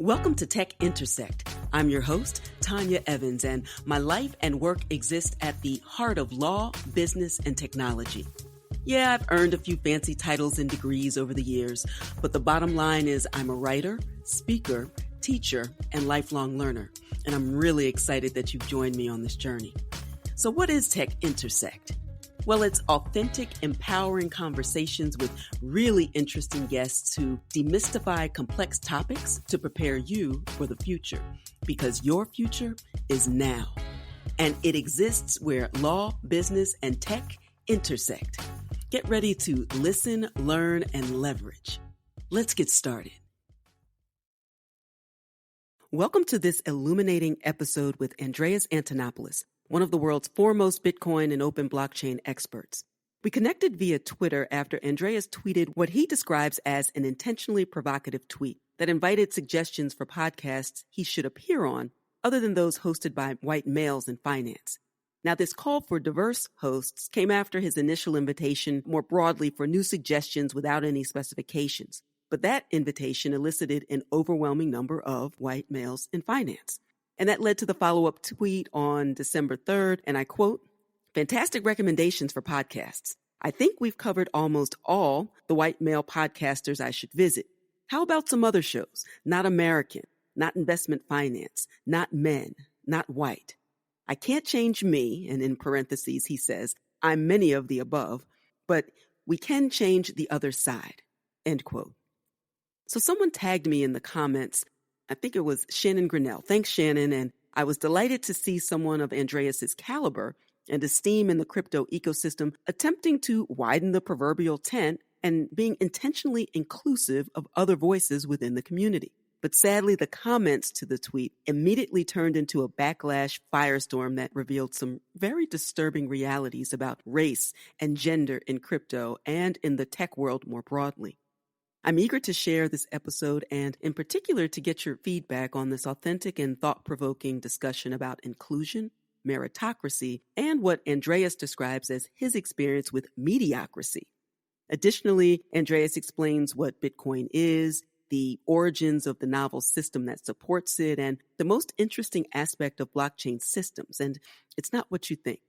Welcome to Tech Intersect. I'm your host, Tanya Evans, and my life and work exist at the heart of law, business, and technology. Yeah, I've earned a few fancy titles and degrees over the years, but the bottom line is I'm a writer, speaker, teacher, and lifelong learner, and I'm really excited that you've joined me on this journey. So what is Tech Intersect? Well, it's authentic, empowering conversations with really interesting guests who demystify complex topics to prepare you for the future, because your future is now. And it exists where law, business, and tech intersect. Get ready to listen, learn, and leverage. Let's get started. Welcome to this illuminating episode with Andreas Antonopoulos, one of the world's foremost Bitcoin and open blockchain experts. We connected via Twitter after Andreas tweeted what he describes as an intentionally provocative tweet that invited suggestions for podcasts he should appear on, other than those hosted by white males in finance. Now, this call for diverse hosts came after his initial invitation more broadly for new suggestions without any specifications. But that invitation elicited an overwhelming number of white males in finance. And that led to the follow-up tweet on December 3rd, and I quote, "Fantastic recommendations for podcasts. I think we've covered almost all the white male podcasters I should visit. How about some other shows? Not American, not investment finance, not men, not white. I can't change me," and in parentheses he says, "I'm many of the above, but we can change the other side," end quote. So someone tagged me in the comments. I think it was Shannon Grinnell. Thanks, Shannon. And I was delighted to see someone of Andreas's caliber and esteem in the crypto ecosystem attempting to widen the proverbial tent and being intentionally inclusive of other voices within the community. But sadly, the comments to the tweet immediately turned into a backlash firestorm that revealed some very disturbing realities about race and gender in crypto and in the tech world more broadly. I'm eager to share this episode and, in particular, to get your feedback on this authentic and thought-provoking discussion about inclusion, meritocracy, and what Andreas describes as his experience with mediocrity. Additionally, Andreas explains what Bitcoin is, the origins of the novel system that supports it, and the most interesting aspect of blockchain systems. And it's not what you think.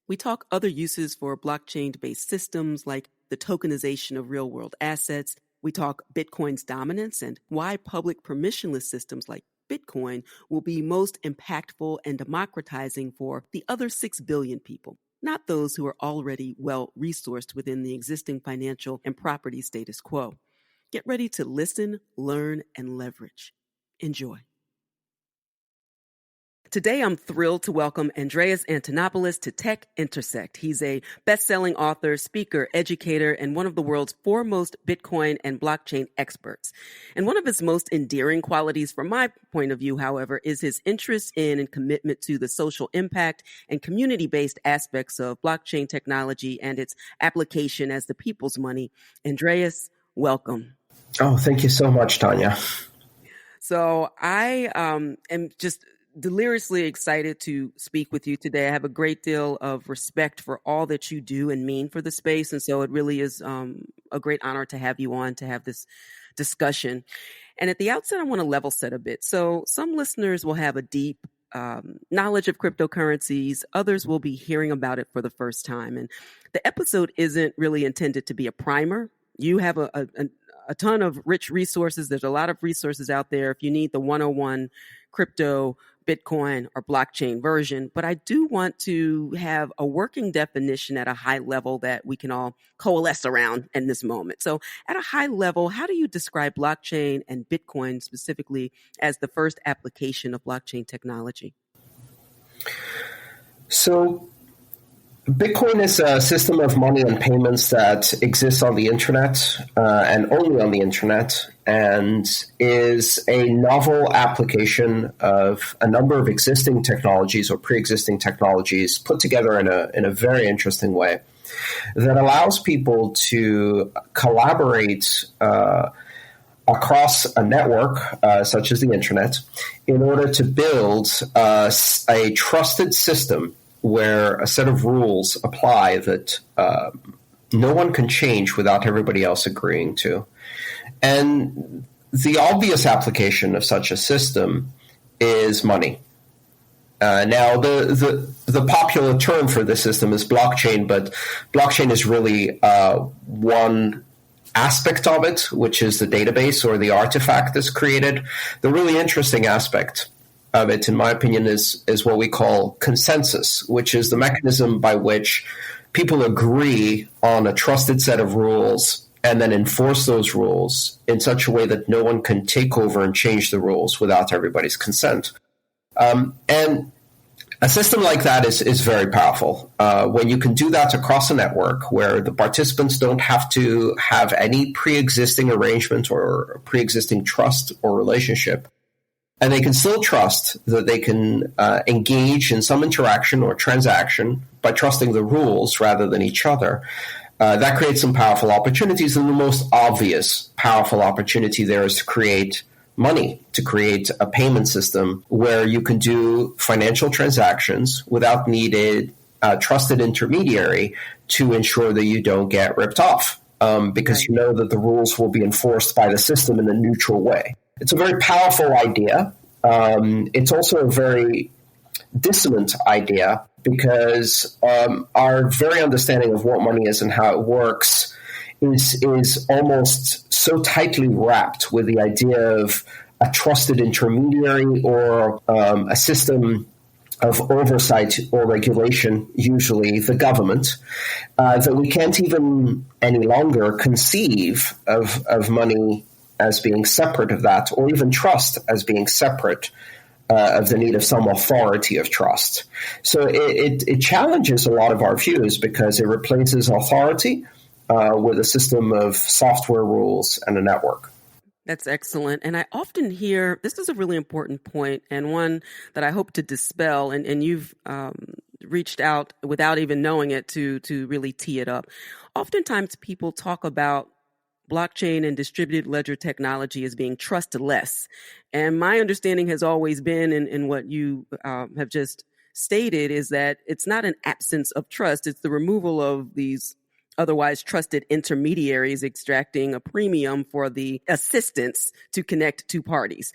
We talk other uses for blockchain-based systems like the tokenization of real-world assets. We talk Bitcoin's dominance and why public permissionless systems like Bitcoin will be most impactful and democratizing for the other 6 billion people, not those who are already well-resourced within the existing financial and property status quo. Get ready to listen, learn, and leverage. Enjoy. Today, I'm thrilled to welcome Andreas Antonopoulos to Tech Intersect. He's a best-selling author, speaker, educator, and one of the world's foremost Bitcoin and blockchain experts. And one of his most endearing qualities, from my point of view, however, is his interest in and commitment to the social impact and community-based aspects of blockchain technology and its application as the people's money. Andreas, welcome. Oh, thank you so much, Tanya. So I am just deliriously excited to speak with you today. I have a great deal of respect for all that you do and mean for the space. And so it really is a great honor to have you on to have this discussion. And at the outset, I want to level set a bit. So some listeners will have a deep knowledge of cryptocurrencies. Others will be hearing about it for the first time. And the episode isn't really intended to be a primer. You have a ton of rich resources. There's a lot of resources out there if you need the 101 crypto, Bitcoin, or blockchain version. But I do want to have a working definition at a high level that we can all coalesce around in this moment. So at a high level, how do you describe blockchain and Bitcoin specifically as the first application of blockchain technology? So Bitcoin is a system of money and payments that exists on the internet and only on the internet, and is a novel application of a number of existing technologies or pre-existing technologies put together in a very interesting way that allows people to collaborate across a network such as the internet in order to build a trusted system where a set of rules apply that no one can change without everybody else agreeing to. And the obvious application of such a system is money. Now, the popular term for this system is blockchain, but blockchain is really one aspect of it, which is the database or the artifact that's created. The really interesting aspect of it, in my opinion, is what we call consensus, which is the mechanism by which people agree on a trusted set of rules and then enforce those rules in such a way that no one can take over and change the rules without everybody's consent. And a system like that is very powerful. When you can do that across a network where the participants don't have to have any pre-existing arrangement or pre-existing trust or relationship, and they can still trust that they can engage in some interaction or transaction by trusting the rules rather than each other, that creates some powerful opportunities. And the most obvious powerful opportunity there is to create money, to create a payment system where you can do financial transactions without needing a trusted intermediary to ensure that you don't get ripped off, because you know that the rules will be enforced by the system in a neutral way. It's a very powerful idea. It's also a very dissonant idea because our very understanding of what money is and how it works is almost so tightly wrapped with the idea of a trusted intermediary or a system of oversight or regulation, usually the government, that we can't even any longer conceive of money as being separate of that, or even trust as being separate of the need of some authority of trust. So it challenges a lot of our views because it replaces authority with a system of software rules and a network. That's excellent. And I often hear, this is a really important point and one that I hope to dispel, and you've reached out without even knowing it to really tee it up. Oftentimes people talk about blockchain and distributed ledger technology as being trustless. And my understanding has always been, in what you have just stated, is that it's not an absence of trust. It's the removal of these otherwise trusted intermediaries extracting a premium for the assistance to connect two parties.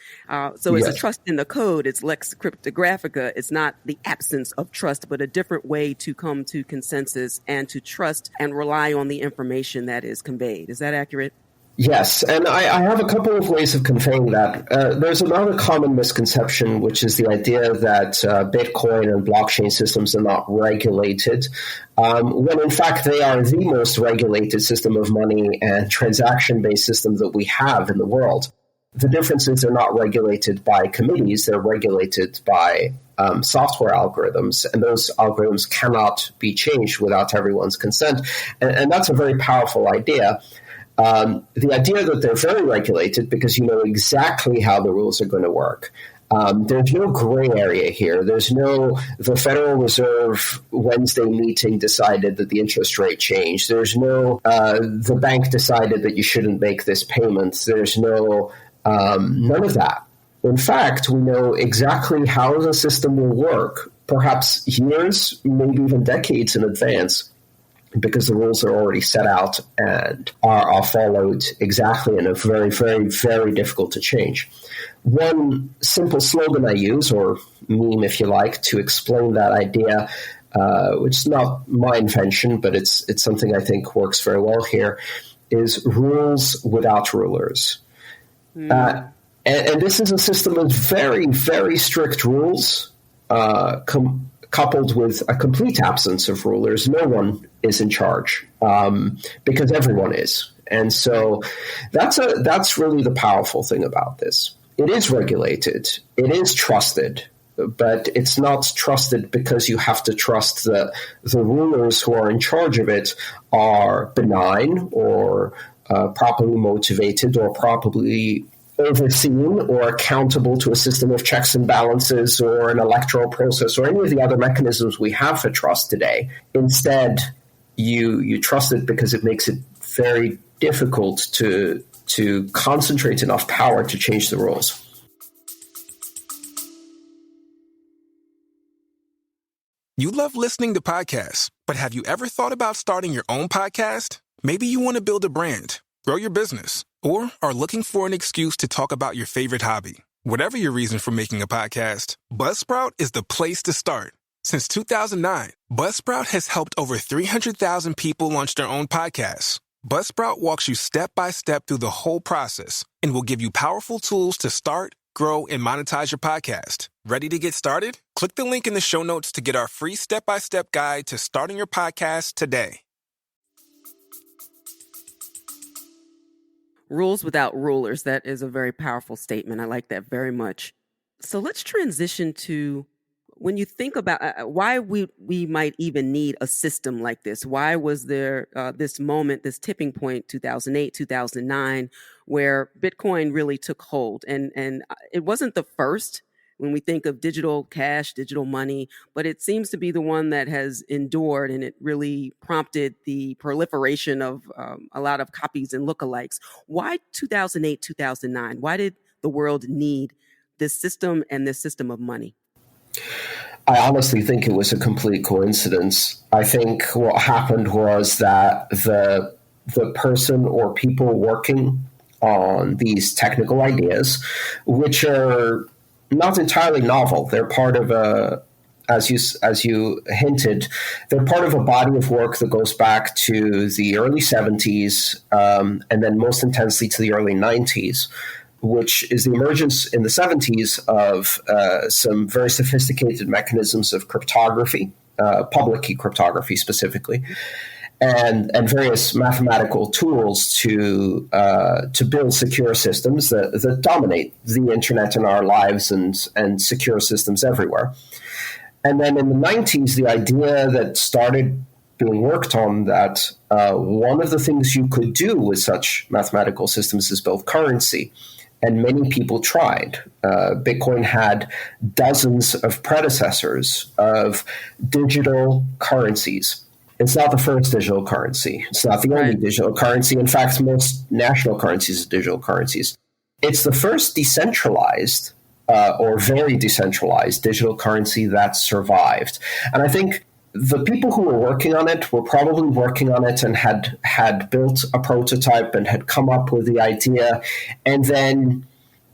So it's a trust in the code. It's lex cryptographica. It's not the absence of trust, but a different way to come to consensus and to trust and rely on the information that is conveyed. Is that accurate? Yes, and I have a couple of ways of conveying that. There's another common misconception, which is the idea that Bitcoin and blockchain systems are not regulated, when in fact they are the most regulated system of money and transaction-based system that we have in the world. The difference is they're not regulated by committees, they're regulated by software algorithms, and those algorithms cannot be changed without everyone's consent. And that's a very powerful idea. The idea that they're very regulated because you know exactly how the rules are going to work. There's no gray area here. There's no, the Federal Reserve Wednesday meeting decided that the interest rate changed. There's no, the bank decided that you shouldn't make this payment. There's no, none of that. In fact, we know exactly how the system will work, perhaps years, maybe even decades in advance, because the rules are already set out and are followed exactly and are very, very, very difficult to change. One simple slogan I use, or meme if you like, to explain that idea, which is not my invention, but it's something I think works very well here, is rules without rulers. And this is a system of very, very strict rules, coupled with a complete absence of rulers. No one is in charge because everyone is. And so that's really the powerful thing about this. It is regulated. It is trusted, but it's not trusted because you have to trust that the rulers who are in charge of it are benign or properly motivated or properly overseen or accountable to a system of checks and balances or an electoral process or any of the other mechanisms we have for trust today. Instead, you trust it because it makes it very difficult to concentrate enough power to change the rules. You love listening to podcasts, but have you ever thought about starting your own podcast? Maybe you want to build a brand, grow your business, or are looking for an excuse to talk about your favorite hobby. Whatever your reason for making a podcast, Buzzsprout is the place to start. Since 2009, Buzzsprout has helped over 300,000 people launch their own podcasts. Buzzsprout walks you step by step through the whole process and will give you powerful tools to start, grow, and monetize your podcast. Ready to get started? Click the link in the show notes to get our free step-by-step guide to starting your podcast today. Rules without rulers. That is a very powerful statement. I like that very much. So let's transition to when you think about why we might even need a system like this. Why was there this moment, this tipping point, 2008, 2009, where Bitcoin really took hold? And it wasn't the first when we think of digital cash, digital money, but it seems to be the one that has endured, and it really prompted the proliferation of a lot of copies and lookalikes. Why 2008, 2009? Why did the world need this system and this system of money? I honestly think it was a complete coincidence. I think what happened was that the person or people working on these technical ideas, which are not entirely novel, they're part of as you hinted, they're part of a body of work that goes back to the early 70s and then most intensely to the early 90s. Which is the emergence in the 70s of some very sophisticated mechanisms of cryptography, public key cryptography specifically, and various mathematical tools to build secure systems that dominate the internet in our lives and secure systems everywhere. And then in the 90s, the idea that started being worked on that one of the things you could do with such mathematical systems is build currency. And many people tried. Bitcoin had dozens of predecessors of digital currencies. It's not the first digital currency. It's not the only digital currency. In fact, most national currencies are digital currencies. It's the first decentralized or very decentralized digital currency that survived. And I think the people who were working on it were probably working on it and had built a prototype and had come up with the idea. And then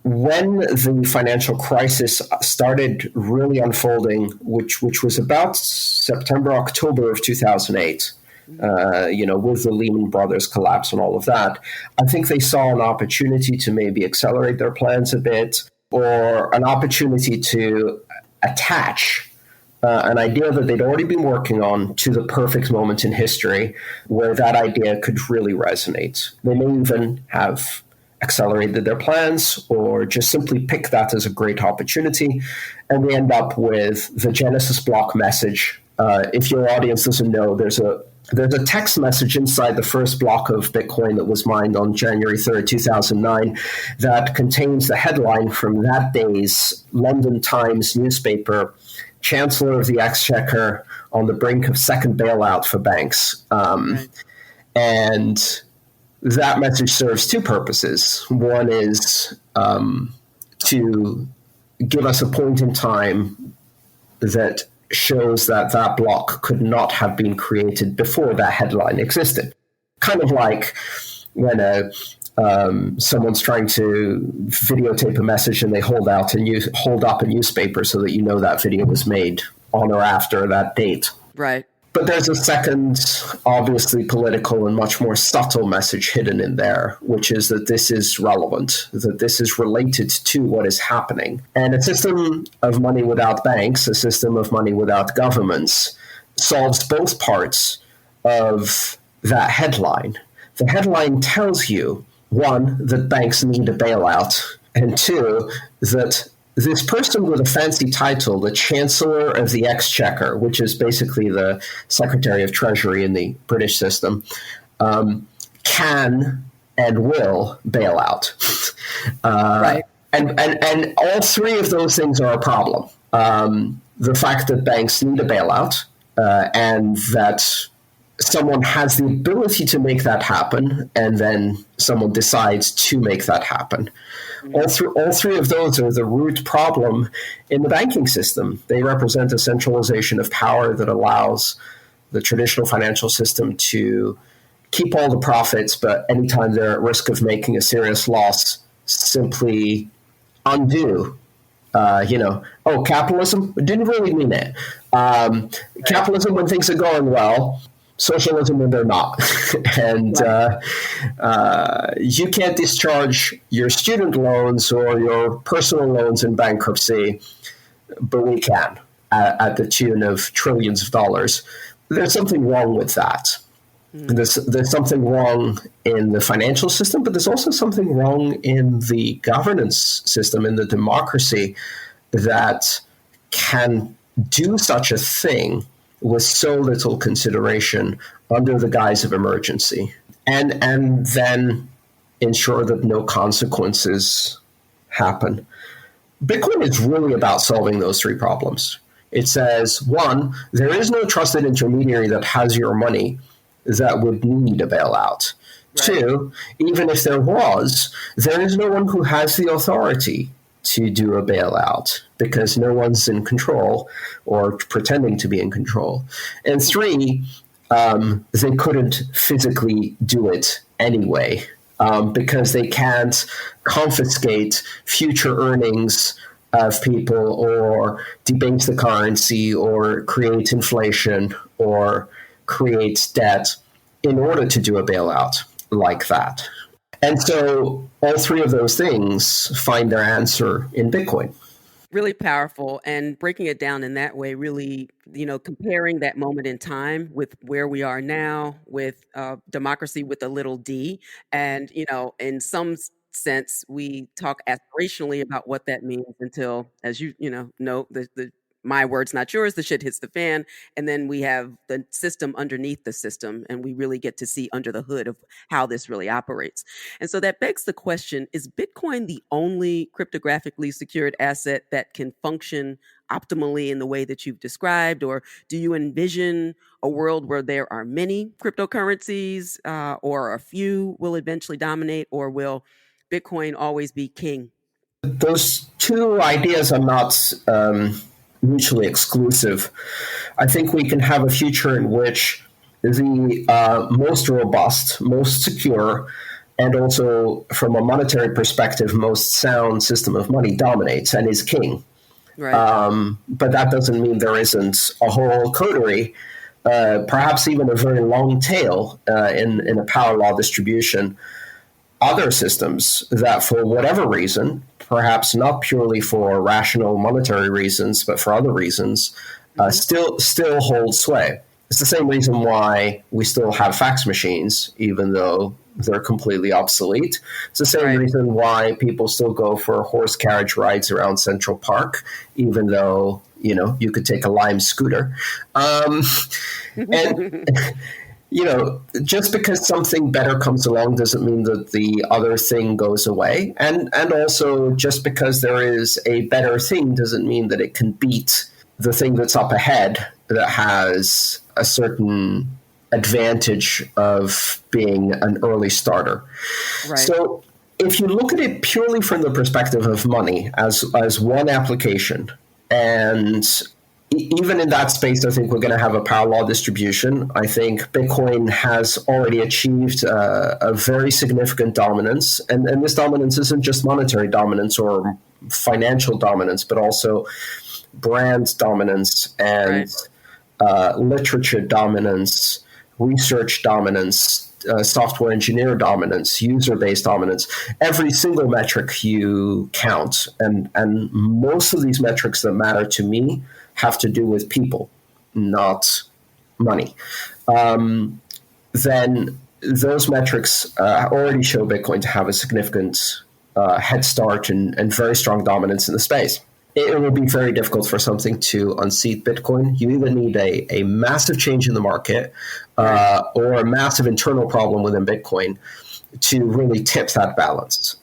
when the financial crisis started really unfolding, which was about September, October of 2008, with the Lehman Brothers collapse and all of that, I think they saw an opportunity to maybe accelerate their plans a bit, or an opportunity to attach an idea that they'd already been working on to the perfect moment in history where that idea could really resonate. They may even have accelerated their plans or just simply picked that as a great opportunity. And we end up with the Genesis block message. If your audience doesn't know, there's a text message inside the first block of Bitcoin that was mined on January 3rd, 2009, that contains the headline from that day's London Times newspaper: Chancellor of the Exchequer on the brink of second bailout for banks. And that message serves two purposes. One is to give us a point in time that shows that that block could not have been created before that headline existed. Kind of like when someone's trying to videotape a message and they hold up a newspaper so that you know that video was made on or after that date. Right. But there's a second, obviously political and much more subtle message hidden in there, which is that this is relevant, that this is related to what is happening. And a system of money without banks, a system of money without governments, solves both parts of that headline. The headline tells you, one, that banks need a bailout, and two, that this person with a fancy title, the Chancellor of the Exchequer, which is basically the Secretary of Treasury in the British system, can and will bail out. Right. And all three of those things are a problem. The fact that banks need a bailout and that someone has the ability to make that happen, and then someone decides to make that happen. All three of those are the root problem in the banking system. They represent a centralization of power that allows the traditional financial system to keep all the profits, but anytime they're at risk of making a serious loss, simply undo. Capitalism didn't really mean it. Capitalism when things are going well, socialism when they're not. And you can't discharge your student loans or your personal loans in bankruptcy, but we can at the tune of trillions of dollars. There's something wrong with that. There's something wrong in the financial system, but there's also something wrong in the governance system, in the democracy, that can do such a thing with so little consideration under the guise of emergency, and then ensure that no consequences happen. Bitcoin is really about solving those three problems. It says, one, there is no trusted intermediary that has your money that would need a bailout. Right. Two, even if there was, there is no one who has the authority to do a bailout because no one's in control or pretending to be in control. And three, they couldn't physically do it anyway because they can't confiscate future earnings of people or debase the currency or create inflation or create debt in order to do a bailout like that. And so all three of those things find their answer in Bitcoin. Really powerful, and breaking it down in that way, really, comparing that moment in time with where we are now with democracy with a little d. And, in some sense, we talk aspirationally about what that means until, as the my words, not yours, the shit hits the fan. And then we have the system underneath the system, and we really get to see under the hood of how this really operates. And so that begs the question, is Bitcoin the only cryptographically secured asset that can function optimally in the way that you've described? Or do you envision a world where there are many cryptocurrencies or a few will eventually dominate, or will Bitcoin always be king? Those two ideas are not mutually exclusive. I think we can have a future in which the most robust, most secure, and also from a monetary perspective, most sound system of money dominates and is king. Right. But that doesn't mean there isn't a whole coterie, perhaps even a very long tail in a power law distribution, other systems that for whatever reason, perhaps not purely for rational monetary reasons, but for other reasons, still hold sway. It's the same reason why we still have fax machines, even though they're completely obsolete. It's the same reason why people still go for horse carriage rides around Central Park, even though, you could take a Lime scooter. Just because something better comes along doesn't mean that the other thing goes away. And also, just because there is a better thing doesn't mean that it can beat the thing that's up ahead that has a certain advantage of being an early starter. Right. So if you look at it purely from the perspective of money as one application, and even in that space, I think we're going to have a power law distribution. I think Bitcoin has already achieved a very significant dominance. And this dominance isn't just monetary dominance or financial dominance, but also brand dominance and literature dominance, research dominance, software engineer dominance, user-based dominance. Every single metric you count. And most of these metrics that matter to me have to do with people, not money. Then those metrics already show Bitcoin to have a significant head start and very strong dominance in the space. It will be very difficult for something to unseat Bitcoin. You either need a massive change in the market or a massive internal problem within Bitcoin to really tip that balance.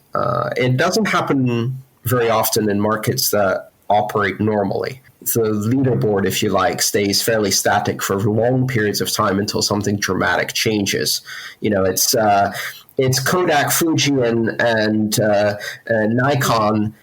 It doesn't happen very often in markets that operate normally. The leaderboard, if you like, stays fairly static for long periods of time until something dramatic changes. It's Kodak, Fuji, and Nikon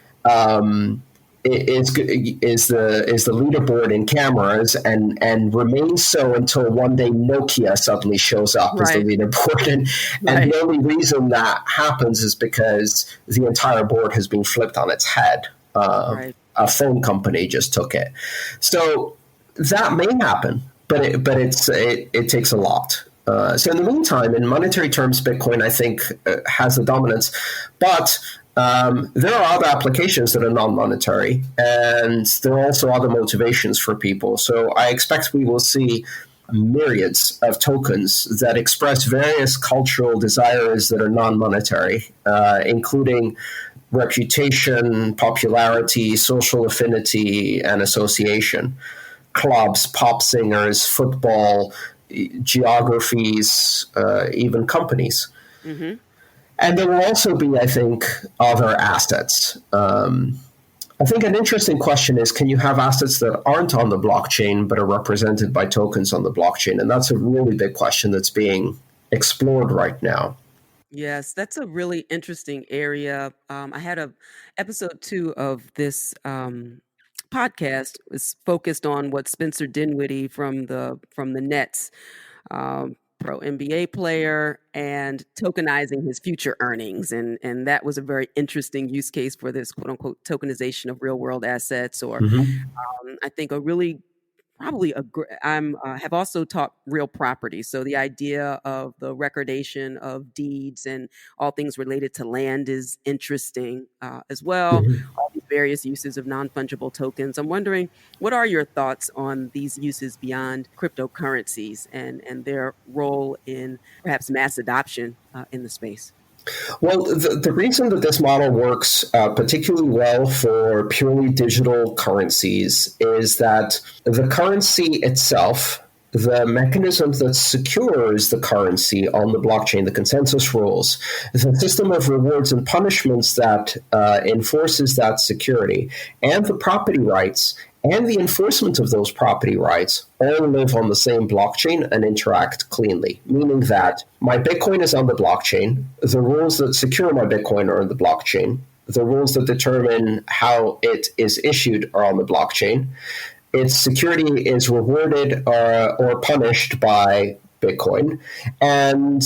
is the leaderboard in cameras and remains so until one day Nokia suddenly shows up as the Right. leaderboard, and the only reason that happens is because the entire board has been flipped on its head. Right. A phone company just took it, so that may happen, but it takes a lot. So in the meantime, in monetary terms, Bitcoin, I think, has the dominance, but there are other applications that are non-monetary, and there are also other motivations for people. So I expect we will see myriads of tokens that express various cultural desires that are non-monetary, including reputation, popularity, social affinity, and association. Clubs, pop singers, football, geographies, even companies. Mm-hmm. And there will also be, I think, other assets. I think an interesting question is, can you have assets that aren't on the blockchain but are represented by tokens on the blockchain? And that's a really big question that's being explored right now. Yes, that's a really interesting area. I had a episode 2 of this podcast was focused on what Spencer Dinwiddie from the Nets, pro NBA player, and tokenizing his future earnings, and that was a very interesting use case for this quote unquote tokenization of real world assets, or Mm-hmm. I think a really probably I'm have also taught real property. So the idea of the recordation of deeds and all things related to land is interesting as well. Mm-hmm. All these various uses of non-fungible tokens. I'm wondering, what are your thoughts on these uses beyond cryptocurrencies and their role in perhaps mass adoption in the space? Well, the reason that this model works particularly well for purely digital currencies is that the currency itself, the mechanism that secures the currency on the blockchain, the consensus rules, the system of rewards and punishments that enforces that security, and the property rights and the enforcement of those property rights all live on the same blockchain and interact cleanly, meaning that my Bitcoin is on the blockchain, the rules that secure my Bitcoin are on the blockchain, the rules that determine how it is issued are on the blockchain, its security is rewarded or punished by Bitcoin, and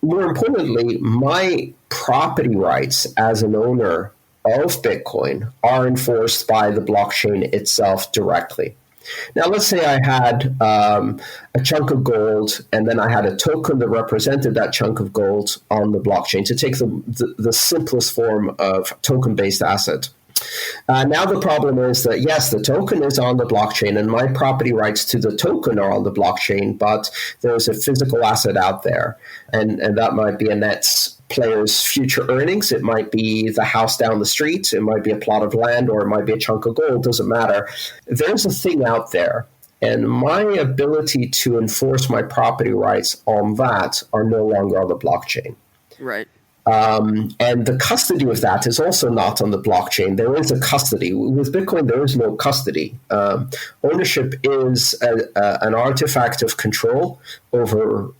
more importantly, my property rights as an owner of Bitcoin are enforced by the blockchain itself directly. Now, let's say I had a chunk of gold, and then I had a token that represented that chunk of gold on the blockchain, to take the simplest form of token-based asset. Now the problem is that, yes, the token is on the blockchain and my property rights to the token are on the blockchain, but there's a physical asset out there. And that might be a Nets player's future earnings. It might be the house down the street. It might be a plot of land, or it might be a chunk of gold. Doesn't matter. There's a thing out there. And my ability to enforce my property rights on that are no longer on the blockchain. Right. And the custody of that is also not on the blockchain. There is a custody. With Bitcoin, there is no custody. Ownership is an artifact of control over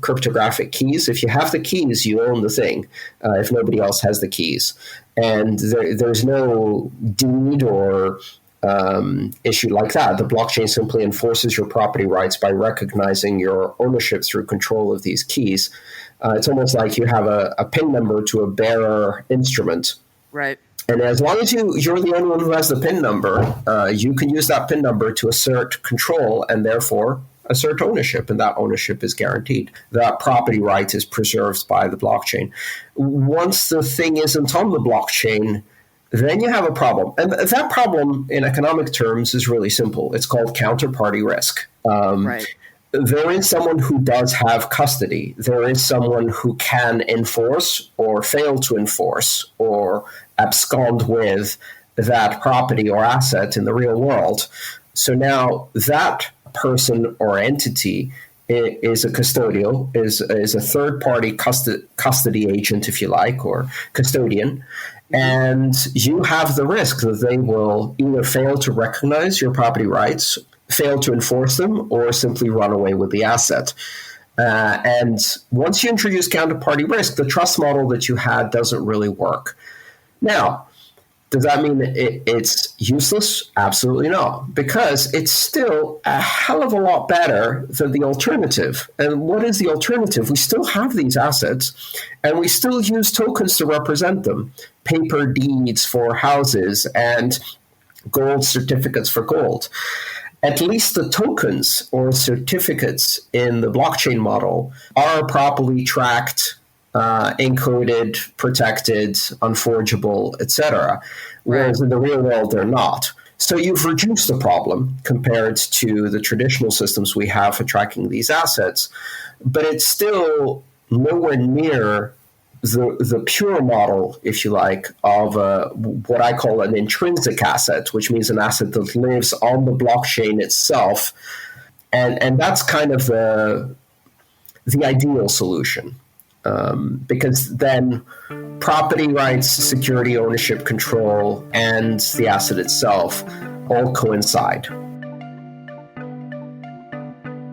cryptographic keys. If you have the keys, you own the thing, if nobody else has the keys. And there's no deed or issue like that. The blockchain simply enforces your property rights by recognizing your ownership through control of these keys. It's almost like you have a PIN number to a bearer instrument. Right. And as long as you're the only one who has the PIN number, you can use that PIN number to assert control and therefore assert ownership, and that ownership is guaranteed. That property right is preserved by the blockchain. Once the thing isn't on the blockchain, then you have a problem. And that problem in economic terms is really simple. It's called counterparty risk. Right. There is someone who does have custody. There is someone who can enforce or fail to enforce or abscond with that property or asset in the real world. So now that person or entity is a custodial, is a third-party custody agent, if you like, or custodian. And you have the risk that they will either fail to recognize your property rights, fail to enforce them, or simply run away with the asset. And once you introduce counterparty risk, the trust model that you had doesn't really work. Now, Does that mean it's useless? Absolutely not, because it's still a hell of a lot better than the alternative. And what is the alternative? We still have these assets, and we still use tokens to represent them. Paper deeds for houses and gold certificates for gold. At least the tokens or certificates in the blockchain model are properly tracked, encoded, protected, unforgeable, etc. Whereas in the real world, they're not. So you've reduced the problem compared to the traditional systems we have for tracking these assets, but it's still nowhere near the pure model, if you like, of what I call an intrinsic asset, which means an asset that lives on the blockchain itself. And that's kind of the ideal solution. Because then property rights, security, ownership, control, and the asset itself all coincide.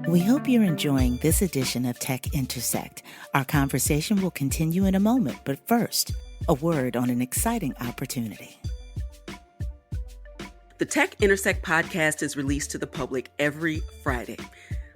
We hope you're enjoying this edition of Tech Intersect. Our conversation will continue in a moment, but first, a word on an exciting opportunity. The Tech Intersect podcast is released to the public every Friday.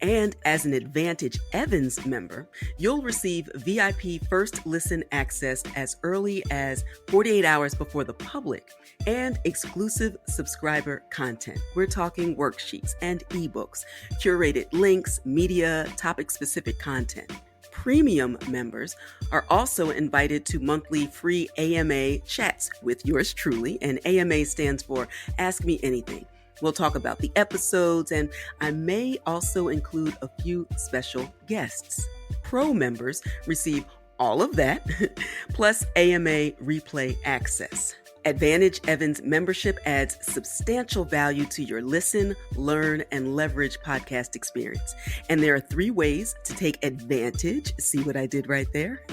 And as an Advantage Evans member, you'll receive VIP first listen access as early as 48 hours before the public and exclusive subscriber content. We're talking worksheets and ebooks, curated links, media, topic-specific content. Premium members are also invited to monthly free AMA chats with yours truly, and AMA stands for Ask Me Anything. We'll talk about the episodes, and I may also include a few special guests. Pro members receive all of that, plus AMA replay access. Advantage Evans membership adds substantial value to your listen, learn, and leverage podcast experience. And there are 3 ways to take advantage, see what I did right there,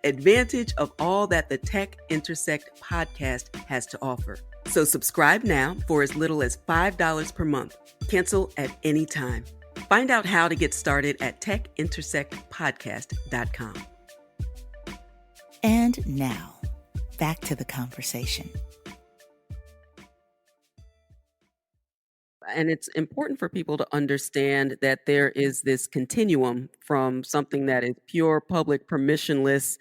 advantage of all that the Tech Intersect podcast has to offer. So subscribe now for as little as $5 per month. Cancel at any time. Find out how to get started at techintersectpodcast.com. And now, back to the conversation. And it's important for people to understand that there is this continuum from something that is pure public permissionless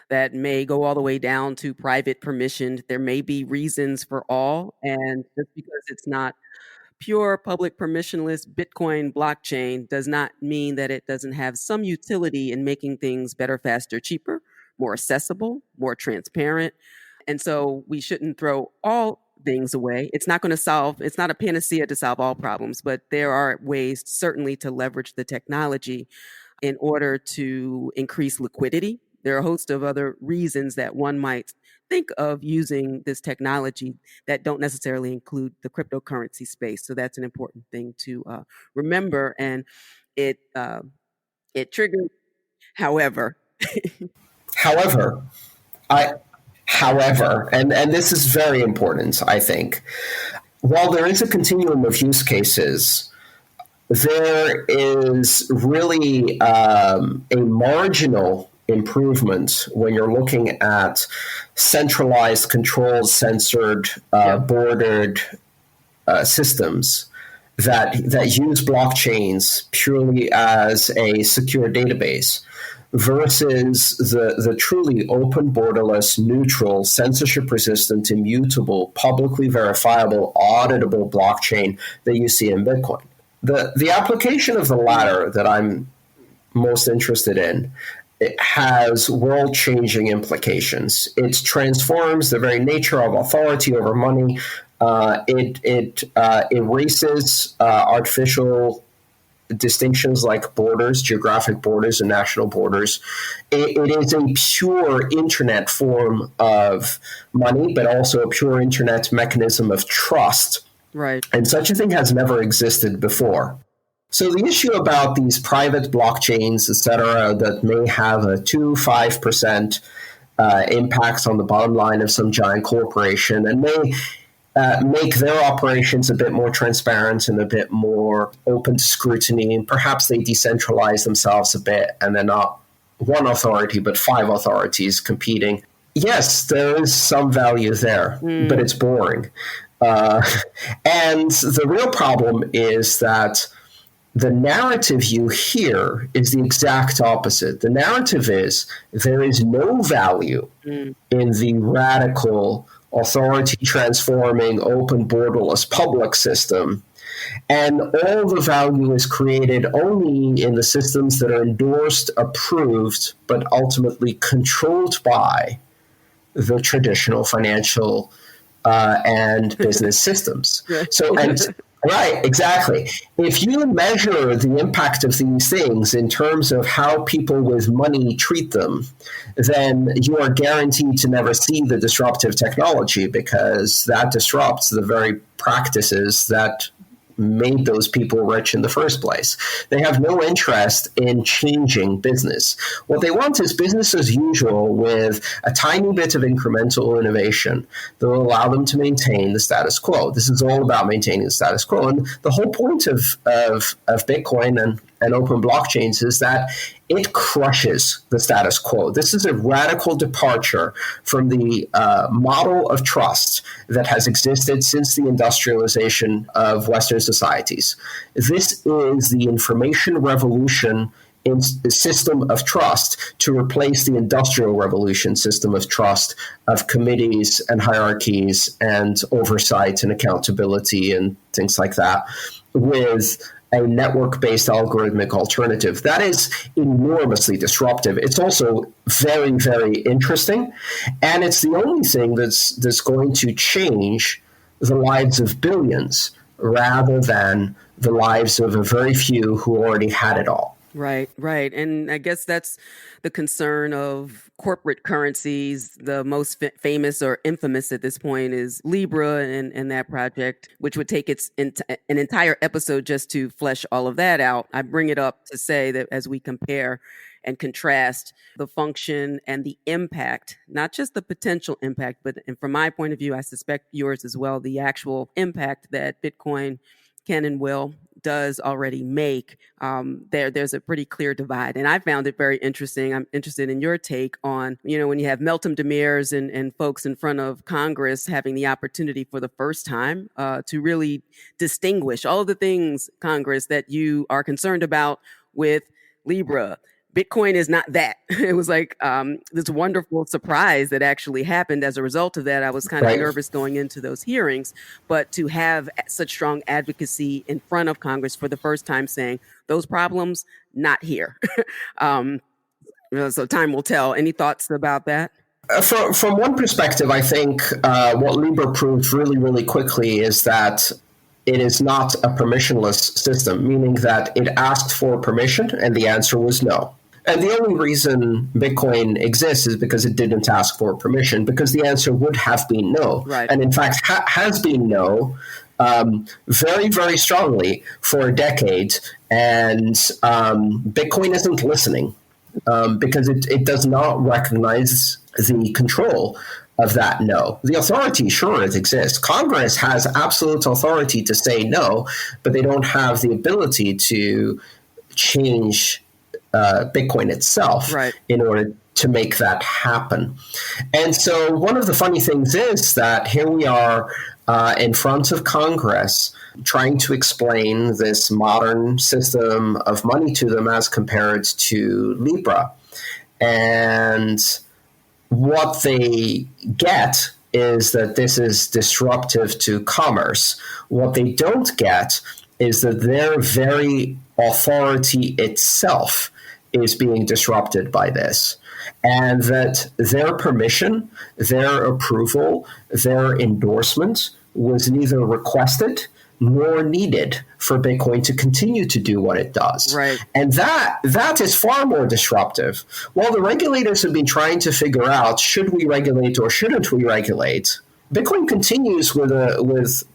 that may go all the way down to private permissioned. There may be reasons for all. And just because it's not pure public permissionless Bitcoin blockchain does not mean that it doesn't have some utility in making things better, faster, cheaper, more accessible, more transparent. And so we shouldn't throw all things away. It's not a panacea to solve all problems, but there are ways certainly to leverage the technology in order to increase liquidity. There are a host of other reasons that one might think of using this technology that don't necessarily include the cryptocurrency space. So that's an important thing to remember. And it triggered, however, and this is very important, I think. While there is a continuum of use cases, there is really a marginal improvement when you're looking at centralized, controlled, censored, bordered systems that use blockchains purely as a secure database versus the truly open, borderless, neutral, censorship-resistant, immutable, publicly verifiable, auditable blockchain that you see in Bitcoin. The application of the latter that I'm most interested in, it has world-changing implications. It transforms the very nature of authority over money. It erases artificial distinctions like borders, geographic borders, and national borders. It is a pure internet form of money, but also a pure internet mechanism of trust. Right. And such a thing has never existed before. So the issue about these private blockchains, et cetera, that may have a 2-5% impacts on the bottom line of some giant corporation and may make their operations a bit more transparent and a bit more open to scrutiny, and perhaps they decentralize themselves a bit and they're not one authority but 5 authorities competing. Yes, there is some value there, but it's boring. And the real problem is that the narrative you hear is the exact opposite. The narrative is there is no value in the radical, authority transforming, open borderless public system. And all the value is created only in the systems that are endorsed, approved, but ultimately controlled by the traditional financial and business systems. Right, exactly. If you measure the impact of these things in terms of how people with money treat them, then you are guaranteed to never see the disruptive technology, because that disrupts the very practices that made those people rich in the first place. They have no interest in changing business. What they want is business as usual with a tiny bit of incremental innovation that will allow them to maintain the status quo. This is all about maintaining the status quo. And the whole point of Bitcoin and open blockchains is that it crushes the status quo. This is a radical departure from the model of trust that has existed since the industrialization of Western societies. This is the information revolution in the system of trust to replace the industrial revolution system of trust of committees and hierarchies and oversight and accountability and things like that, with a network-based algorithmic alternative. That is enormously disruptive. It's also very, very interesting, and it's the only thing that's going to change the lives of billions rather than the lives of a very few who already had it all. Right, right. And I guess that's the concern of corporate currencies. The most famous or infamous at this point is Libra and that project, which would take an entire episode just to flesh all of that out. I bring it up to say that as we compare and contrast the function and the impact, not just the potential impact, but and from my point of view, I suspect yours as well, the actual impact that Bitcoin can and does already make, there's a pretty clear divide. And I found it very interesting. I'm interested in your take on, when you have Meltem Demirs and folks in front of Congress having the opportunity for the first time to really distinguish all of the things, Congress, that you are concerned about with Libra. Bitcoin is not that. It was like this wonderful surprise that actually happened as a result of that. I was kind of nervous going into those hearings, but to have such strong advocacy in front of Congress for the first time saying those problems, not here. So time will tell. Any thoughts about that? From one perspective, I think what Libra proved really, really quickly is that it is not a permissionless system, meaning that it asked for permission and the answer was no. And the only reason Bitcoin exists is because it didn't ask for permission, because the answer would have been no. Right. And in fact, has been no very, very strongly for a decade. And Bitcoin isn't listening because it does not recognize the control of that no. The authority, sure, it exists. Congress has absolute authority to say no, but they don't have the ability to change Bitcoin itself in order to make that happen. And so one of the funny things is that here we are in front of Congress trying to explain this modern system of money to them as compared to Libra. And what they get is that this is disruptive to commerce. What they don't get is that their very authority itself is being disrupted by this, and that their permission, their approval, their endorsement was neither requested nor needed for Bitcoin to continue to do what it does. Right. And that is far more disruptive. While the regulators have been trying to figure out, should we regulate or shouldn't we regulate, Bitcoin continues with the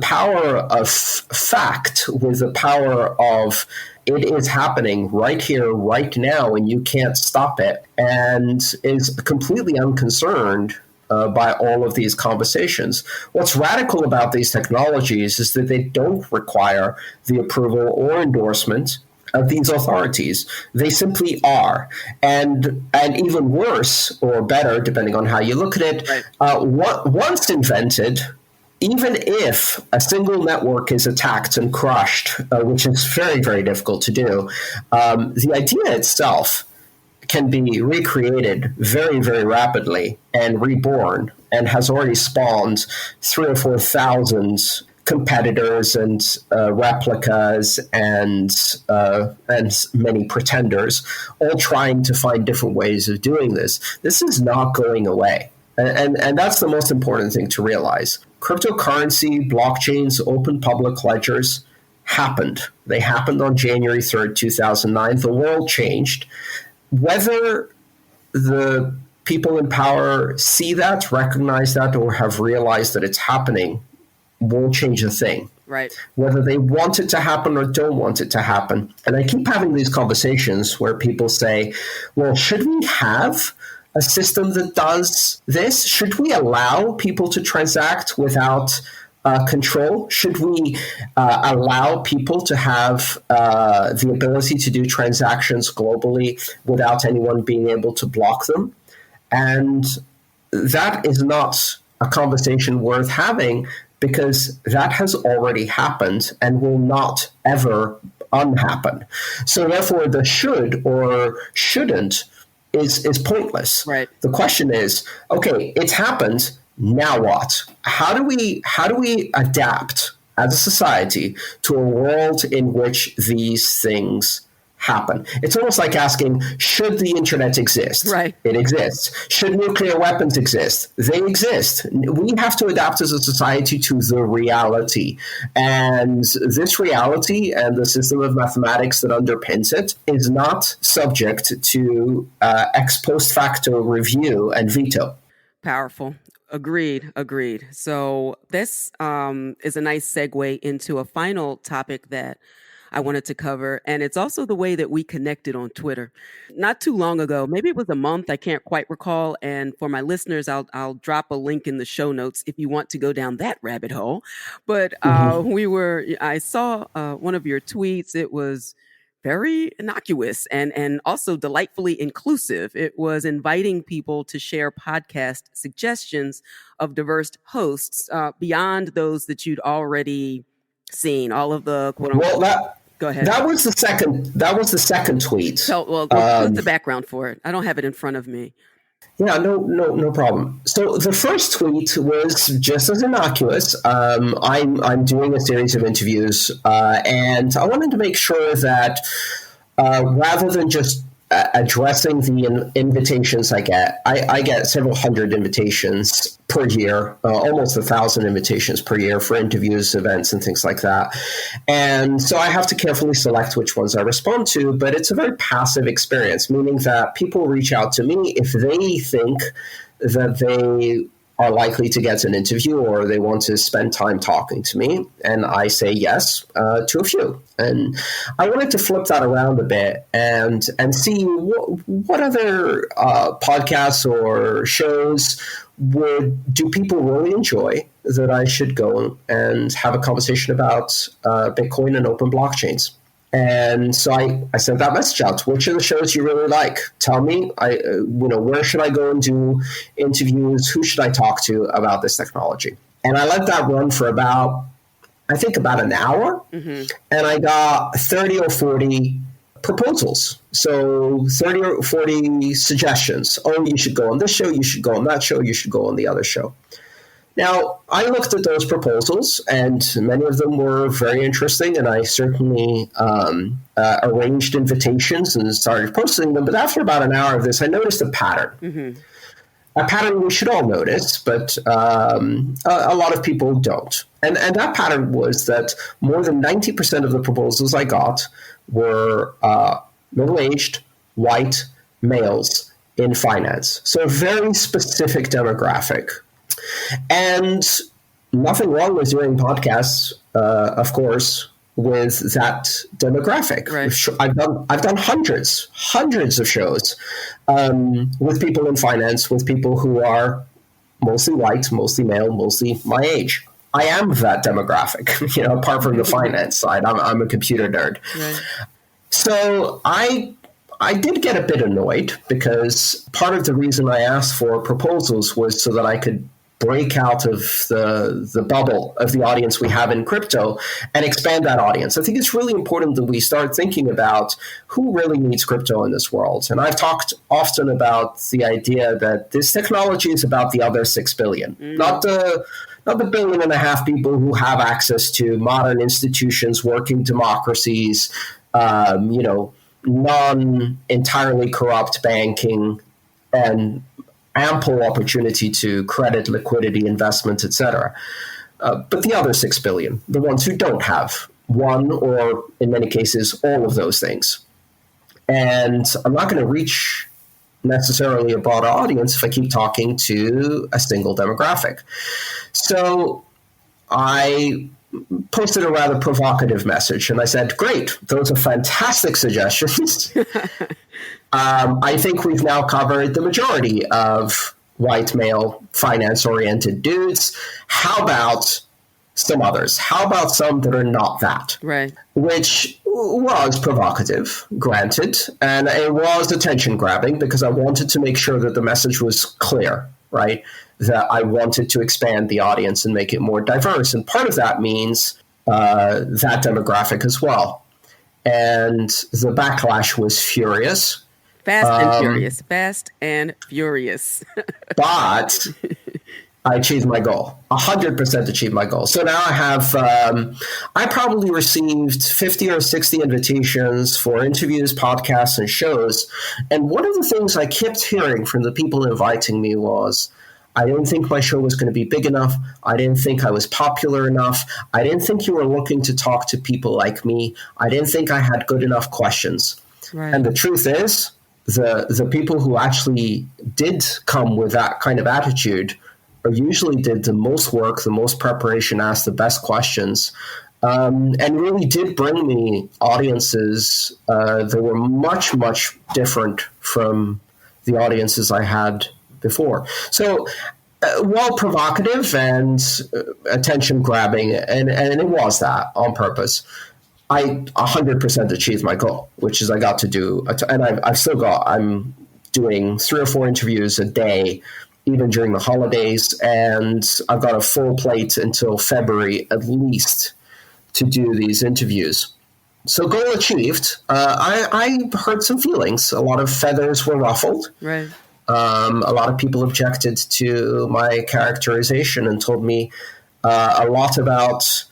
power of fact, with the power of it is happening right here, right now, and you can't stop it, and is completely unconcerned by all of these conversations. What's radical about these technologies is that they don't require the approval or endorsement of these authorities. They simply are. And even worse or better, depending on how you look at it, Right. Once invented, even if a single network is attacked and crushed, which is very, very difficult to do, the idea itself can be recreated very, very rapidly and reborn, and has already spawned 3,000 or 4,000 competitors and replicas and many pretenders, all trying to find different ways of doing this. This is not going away. And that's the most important thing to realize. Cryptocurrency, blockchains, open public ledgers happened. They happened on January 3rd, 2009. The world changed. Whether the people in power see that, recognize that, or have realized that it's happening won't change a thing. Right. Whether they want it to happen or don't want it to happen. And I keep having these conversations where people say, well, should we have a system that does this? Should we allow people to transact without control? Should we allow people to have the ability to do transactions globally without anyone being able to block them? And that is not a conversation worth having, because that has already happened and will not ever unhappen. So therefore, the should or shouldn't is pointless. Right. The question is, okay, it's happened. Now what? How do we adapt as a society to a world in which these things happen? It's almost like asking, should the internet exist? Right. It exists. Should nuclear weapons exist? They exist. We have to adapt as a society to the reality. And this reality and the system of mathematics that underpins it is not subject to ex post facto review and veto. Powerful. Agreed. So this is a nice segue into a final topic that I wanted to cover. And it's also the way that we connected on Twitter. Not too long ago, maybe it was a month, I can't quite recall. And for my listeners, I'll drop a link in the show notes if you want to go down that rabbit hole. But I saw one of your tweets. It was very innocuous and also delightfully inclusive. It was inviting people to share podcast suggestions of diverse hosts beyond those that you'd already seen. All of the quote unquote. Go ahead. That was the second tweet. So, what's the background for it? I don't have it in front of me. Yeah, no problem. So the first tweet was just as innocuous. I'm doing a series of interviews, and I wanted to make sure that rather than just addressing the invitations I get several hundred invitations per year, almost 1,000 invitations per year for interviews, events, and things like that. And so I have to carefully select which ones I respond to, but it's a very passive experience, meaning that people reach out to me if they think that they are likely to get an interview or they want to spend time talking to me, and I say yes to a few. And I wanted to flip that around a bit and see what other podcasts or shows do people really enjoy that I should go and have a conversation about Bitcoin and open blockchains. And so I sent that message out. Which are the shows you really like? Tell me. Where should I go and do interviews? Who should I talk to about this technology? And I let that run for about an hour. Mm-hmm. And I got 30 or 40 proposals. So 30 or 40 suggestions. Oh, you should go on this show. You should go on that show. You should go on the other show. Now, I looked at those proposals, and many of them were very interesting, and I certainly arranged invitations and started posting them. But after about an hour of this, I noticed a pattern. Mm-hmm. A pattern we should all notice, but a lot of people don't. And that pattern was that more than 90% of the proposals I got were middle-aged, white males in finance. So a very specific demographic. And nothing wrong with doing podcasts, of course, with that demographic. Right. I've done hundreds of shows with people in finance, with people who are mostly white, mostly male, mostly my age. I am that demographic, apart from the finance side. I'm a computer nerd. Right. So I did get a bit annoyed because part of the reason I asked for proposals was so that I could break out of the bubble of the audience we have in crypto and expand that audience. I think it's really important that we start thinking about who really needs crypto in this world. And I've talked often about the idea that this technology is about the other 6 billion, not the 1.5 billion people who have access to modern institutions, working democracies, non-entirely corrupt banking, and ample opportunity to credit, liquidity, investment, etc. But the other 6 billion, the ones who don't have one or, in many cases, all of those things. And I'm not going to reach necessarily a broader audience if I keep talking to a single demographic. So I posted a rather provocative message, and I said, great, those are fantastic suggestions. I think we've now covered the majority of white male finance-oriented dudes. How about some others? How about some that are not that? Right. Which was provocative, granted, and it was attention-grabbing because I wanted to make sure that the message was clear, right? That I wanted to expand the audience and make it more diverse. And part of that means that demographic as well. And the backlash was furious. Fast and furious. But I achieved my goal, 100% achieved my goal. So now I have, I probably received 50 or 60 invitations for interviews, podcasts, and shows. And one of the things I kept hearing from the people inviting me was, I didn't think my show was going to be big enough. I didn't think I was popular enough. I didn't think you were looking to talk to people like me. I didn't think I had good enough questions. Right. And the truth is, the people who actually did come with that kind of attitude or usually did the most work, the most preparation, asked the best questions, and really did bring me audiences that were much, much different from the audiences I had before. So while provocative and attention-grabbing, and it was that on purpose, I 100% achieved my goal, which is I got to do, and I'm doing 3 or 4 interviews a day, even during the holidays, and I've got a full plate until February at least to do these interviews. So goal achieved. I hurt some feelings. A lot of feathers were ruffled. Right. A lot of people objected to my characterization and told me a lot about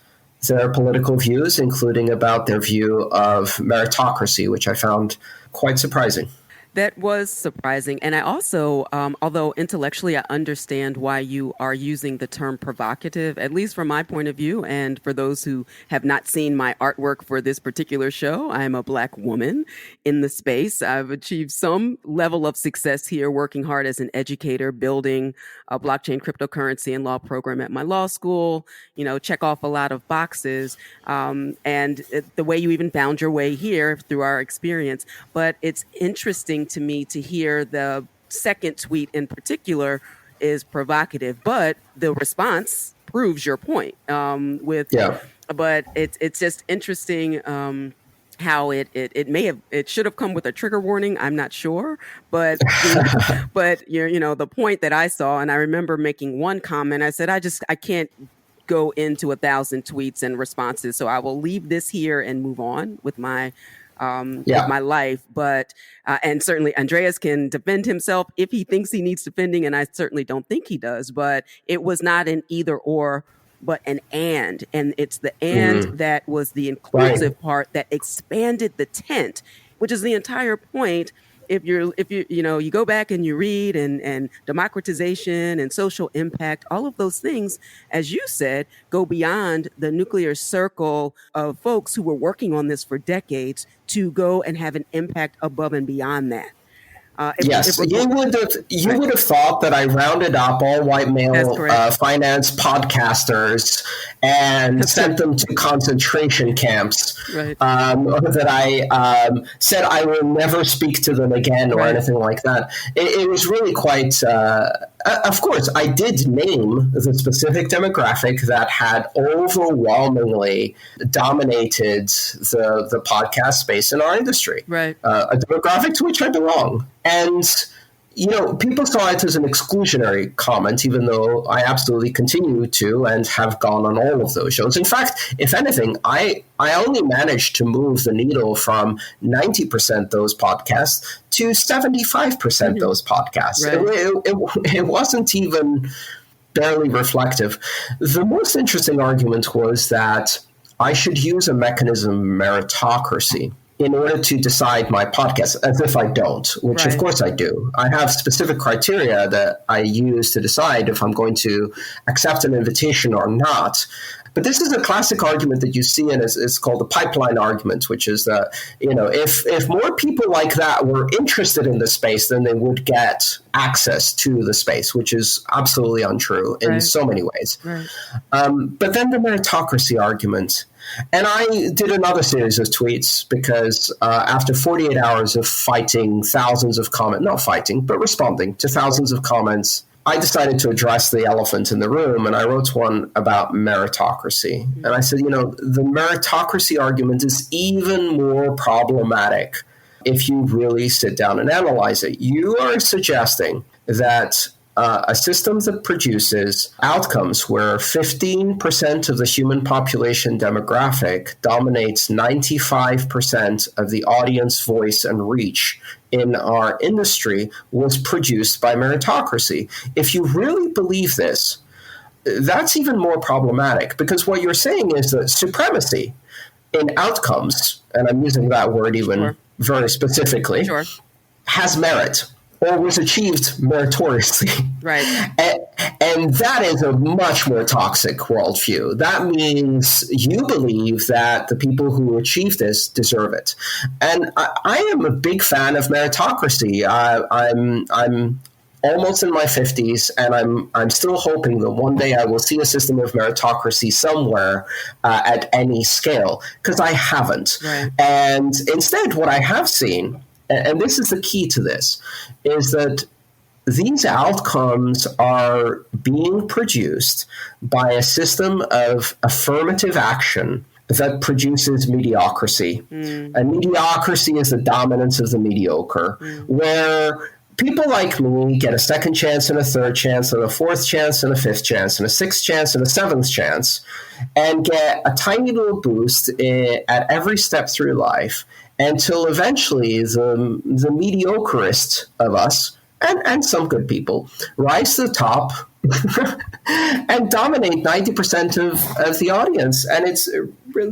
their political views, including about their view of meritocracy, which I found quite surprising. That was surprising. And I also, although intellectually I understand why you are using the term provocative, at least from my point of view, and for those who have not seen my artwork for this particular show, I'm a Black woman in the space. I've achieved some level of success here, working hard as an educator, building a blockchain cryptocurrency and law program at my law school, check off a lot of boxes. And the way you even found your way here through our experience. But it's interesting to me to hear the second tweet in particular is provocative, but the response proves your point. But it's just interesting how it should have come with a trigger warning. I'm not sure, but the point that I saw, and I remember making one comment. I said, I can't go into 1,000 tweets and responses, so I will leave this here and move on with my with my life. But and certainly Andreas can defend himself if he thinks he needs defending, and I certainly don't think he does. But it was not an either or, but an and it's the and that was the inclusive part that expanded the tent, which is the entire point. If you go back and you read and democratization and social impact, all of those things, as you said, go beyond the nuclear circle of folks who were working on this for decades to go and have an impact above and beyond that. You would have thought that I rounded up all white male finance podcasters and sent them to concentration camps, or that I said I will never speak to them again or anything like that. It was really quite Of course, I did name the specific demographic that had overwhelmingly dominated the podcast space in our industry. Right. A demographic to which I belong. And people saw it as an exclusionary comment, even though I absolutely continue to and have gone on all of those shows. In fact, if anything, I only managed to move the needle from 90% those podcasts to 75% those podcasts. Right. It wasn't even barely reflective. The most interesting argument was that I should use a mechanism, meritocracy, in order to decide my podcast, as if I don't, which of course I do. I have specific criteria that I use to decide if I'm going to accept an invitation or not. But this is a classic argument that you see in it's called the pipeline argument, which is that, if more people like that were interested in the space, then they would get access to the space, which is absolutely untrue in so many ways. Right. But then the meritocracy argument. And I did another series of tweets because after 48 hours of fighting thousands of comments, not fighting, but responding to thousands of comments, I decided to address the elephant in the room, and I wrote one about meritocracy. Mm-hmm. And I said, the meritocracy argument is even more problematic if you really sit down and analyze it. You are suggesting that a system that produces outcomes where 15% of the human population demographic dominates 95% of the audience, voice, and reach in our industry was produced by meritocracy. If you really believe this, that's even more problematic, because what you're saying is that supremacy in outcomes, and I'm using that word even very specifically, has merit, or was achieved meritoriously. Right. And that is a much more toxic worldview. That means you believe that the people who achieve this deserve it. And I am a big fan of meritocracy. I'm almost in my 50s, and I'm still hoping that one day I will see a system of meritocracy somewhere at any scale, because I haven't. Right. And instead, what I have seen, and this is the key to this, is that these outcomes are being produced by a system of affirmative action that produces mediocrity. And mediocrity is the dominance of the mediocre, where people like me get a second chance and a third chance and a fourth chance and a fifth chance and a sixth chance and a seventh chance, and get a tiny little boost at every step through life, until eventually the mediocrest of us, and some good people, rise to the top and dominate 90% of the audience. And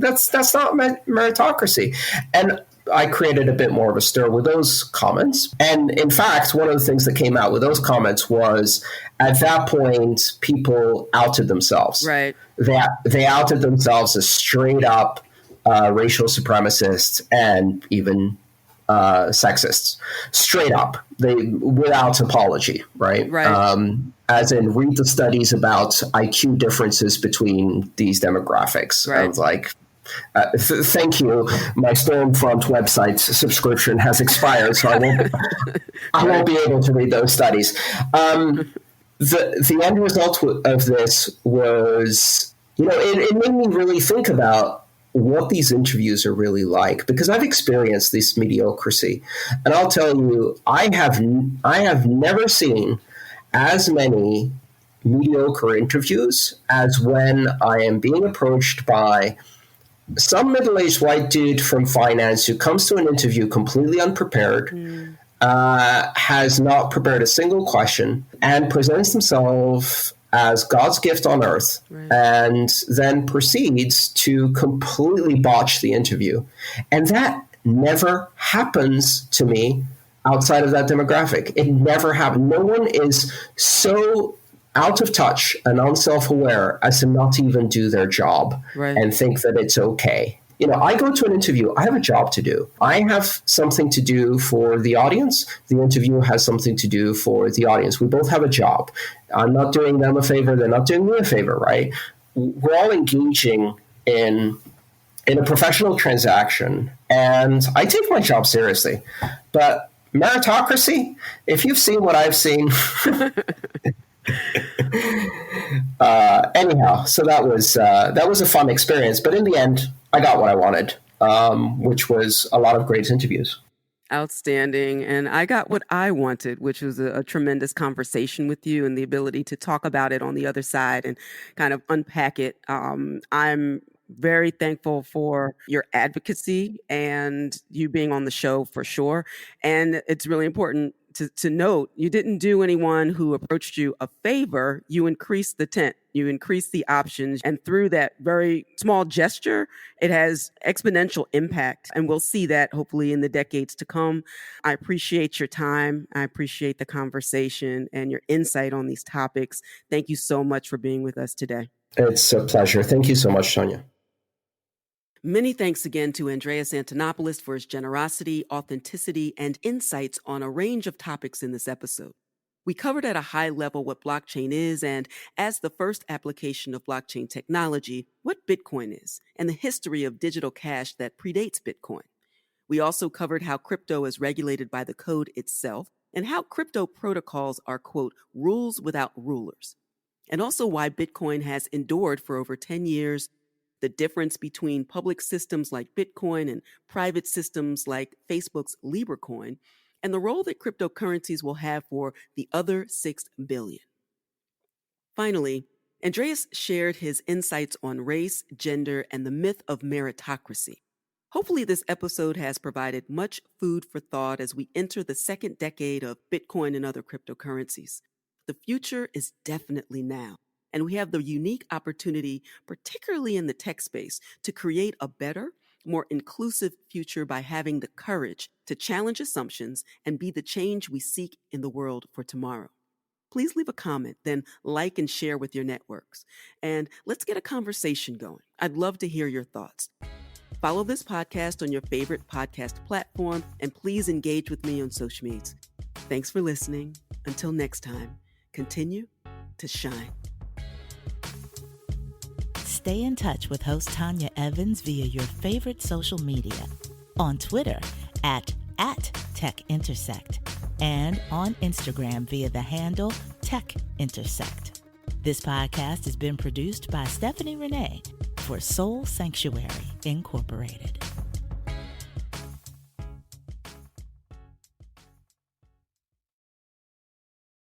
that's not meritocracy. And I created a bit more of a stir with those comments. And in fact, one of the things that came out with those comments was, at that point, people outed themselves. Right. They outed themselves as straight up racial supremacists and even sexists, straight up, without apology, right? Right. As in, read the studies about IQ differences between these demographics. Right. I was like, thank you. My Stormfront website's subscription has expired, so I won't be able to read those studies. The end result of this was, it made me really think about what these interviews are really like, because I've experienced this mediocrity, and I'll tell you, I have never seen as many mediocre interviews as when I am being approached by some middle-aged white dude from finance who comes to an interview completely unprepared, has not prepared a single question, and presents himself as God's gift on earth, and then proceeds to completely botch the interview. And that never happens to me outside of that demographic. It never happened. No one is so out of touch and unself-aware as to not even do their job and think that it's okay. I go to an interview. I have a job to do. I have something to do for the audience. The interview has something to do for the audience. We both have a job. I'm not doing them a favor. They're not doing me a favor, right? We're all engaging in a professional transaction, and I take my job seriously. But meritocracy, if you've seen what I've seen, Anyhow, so that was a fun experience. But in the end, I got what I wanted, which was a lot of great interviews. Outstanding. And I got what I wanted, which was a tremendous conversation with you and the ability to talk about it on the other side and kind of unpack it. I'm very thankful for your advocacy and you being on the show for sure. And it's really important to note you didn't do anyone who approached you a favor. You increased the tent, you increased the options. And through that very small gesture, it has exponential impact. And we'll see that hopefully in the decades to come. I appreciate your time. I appreciate the conversation and your insight on these topics. Thank you so much for being with us today. It's a pleasure. Thank you so much, Tanya. Many thanks again to Andreas Antonopoulos for his generosity, authenticity, and insights on a range of topics in this episode. We covered at a high level what blockchain is and, as the first application of blockchain technology, what Bitcoin is and the history of digital cash that predates Bitcoin. We also covered how crypto is regulated by the code itself and how crypto protocols are, quote, rules without rulers. And also why Bitcoin has endured for over 10 years, the difference between public systems like Bitcoin and private systems like Facebook's LibreCoin, and the role that cryptocurrencies will have for the other 6 billion. Finally, Andreas shared his insights on race, gender, and the myth of meritocracy. Hopefully, this episode has provided much food for thought as we enter the second decade of Bitcoin and other cryptocurrencies. The future is definitely now. And we have the unique opportunity, particularly in the tech space, to create a better, more inclusive future by having the courage to challenge assumptions and be the change we seek in the world for tomorrow. Please leave a comment, then like and share with your networks. And let's get a conversation going. I'd love to hear your thoughts. Follow this podcast on your favorite podcast platform, and please engage with me on social media. Thanks for listening. Until next time, continue to shine. Stay in touch with host Tanya Evans via your favorite social media. On Twitter at Tech Intersect and on Instagram via the handle Tech Intersect. This podcast has been produced by Stephanie Renee for Soul Sanctuary Incorporated.